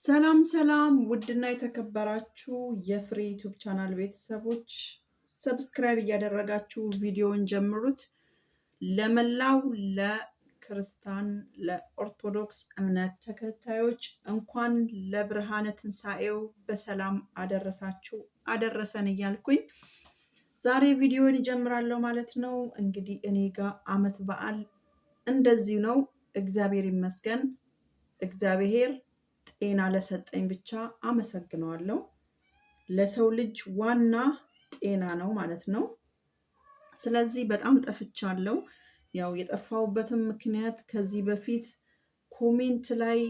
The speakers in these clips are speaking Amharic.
ሰላም ሰላም ውድና የተከበራችሁ የፍሬ ዩቲዩብ ቻናል ቤተሰቦች ሰብስክራይብ እያደረጋችሁ ቪዲዮውን ጀምሩት። ለመላው ለክርስቲያን ለኦርቶዶክስ እምነት ተከታዮች እንኳን ለብርሃነ ትንሣኤው በሰላም አደረሳችሁ አደረሰን እያልኩኝ ዛሬ ቪዲዮውን እጀምራለሁ ማለት ነው። እንግዲህ እኔ ጋር ዓመት በዓል እንደዚህ ነው። እግዚአብሔር ይመስገን። እግዚአብሔር ጤና ለሰጠኝ ብቻ አመሰግነዋለሁ። ለሰው ልጅ ዋና ጤና ነው ማለት ነው። ስለዚህ በጣም ጠፍቻለሁ። ያው የጠፋሁበትም ምክንያት ከዚህ በፊት ኮሜንት ላይ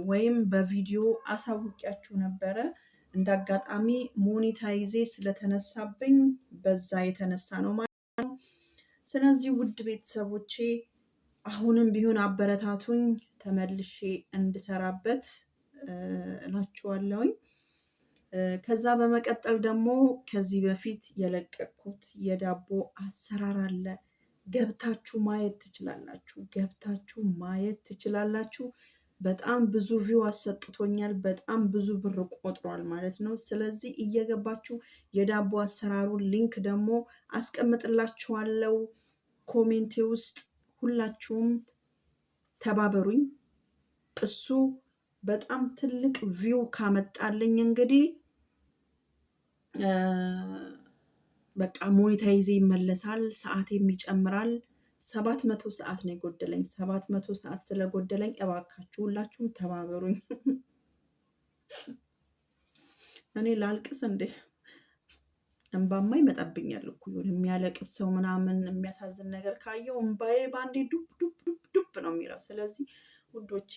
ወይም በቪዲዮ አሳውቂያችሁ ነበረ። እንዳጋጣሚ ሞኔታይዜ ስለተነሳብኝ በዛ የተነሳ ነው ማለት ነው። ስለዚህ ውድ ቤተሰቦቼ አሁንም ቢሆን አበረታቱኝ ተመልሼ እንድሰራበት እላችኋለሁኝ። ከዛ በመቀጠል ደግሞ ከዚህ በፊት የለቀኩት የዳቦ አሰራር አለ። ገብታችሁ ማየት ትችላላችሁ። በጣም ብዙ ቪው አሰጥቶኛል። በጣም ብዙ ብር ቆጥሯል ማለት ነው። ስለዚህ እየገባችሁ የዳቦ አሰራሩን ሊንክ ደግሞ አስቀምጥላችኋለሁ ኮሜንቴ ውስጥ። ሁላችሁም ተባበሩኝ። እሱ በጣም ትልቅ ቪው ካመጣልኝ እንግዲህ በቃ ሞኔታይዜ ይመለሳል፣ ሰዓቴም ይጨምራል። 700 ሰዓት ነው የጎደለኝ። 700 ሰዓት ስለጎደለኝ እባካችሁ ሁላችሁም ተባበሩኝ። እኔ ላልቅስ እንዴ? እንባማ ይመጣብኛል እኮ የሆነ የሚያለቅስ ሰው ምናምን የሚያሳዝን ነገር ካየው እንባዬ ባንዴ ዱብ ዱብ ዱብ ዱብ ነው የሚለው። ስለዚህ ውዶቼ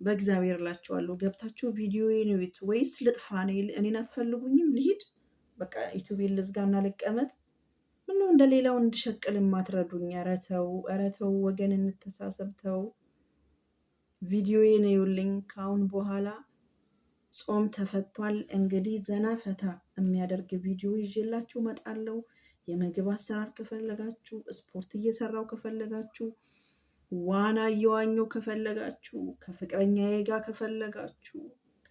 በእግዚአብሔር እላችኋለሁ ገብታችሁ ቪዲዮዬን እዩት። ወይስ ልጥፋ? እኔን አትፈልጉኝም? ልሂድ በቃ ዩቲዩቤን ልዝጋና ልቀመጥ? ምነው እንደሌላው እንድሸቅል የማትረዱኝ? ኧረ ተው ወገን፣ እንተሳሰብ። ተው ቪዲዮዬን እዩልኝ። ከአሁን በኋላ ጾም ተፈቷል። እንግዲህ ዘና ፈታ የሚያደርግ ቪዲዮ ይዤላችሁ እመጣለሁ። የምግብ አሰራር ከፈለጋችሁ፣ ስፖርት እየሰራው ከፈለጋችሁ፣ ዋና እየዋኘው ከፈለጋችሁ፣ ከፍቅረኛዬ ጋር ከፈለጋችሁ፣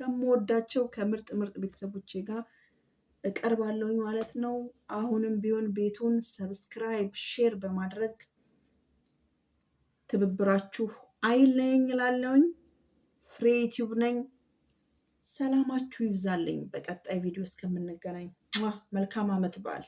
ከምወዳቸው ከምርጥ ምርጥ ቤተሰቦቼ ጋር እቀርባለሁኝ ማለት ነው። አሁንም ቢሆን ቤቱን ሰብስክራይብ፣ ሼር በማድረግ ትብብራችሁ አይለኝ እላለሁኝ። ፍሬ ዩቲዩብ ነኝ። ሰላማችሁ ይብዛልኝ። በቀጣይ ቪዲዮ እስከምንገናኝ መልካም ዓመት በዓል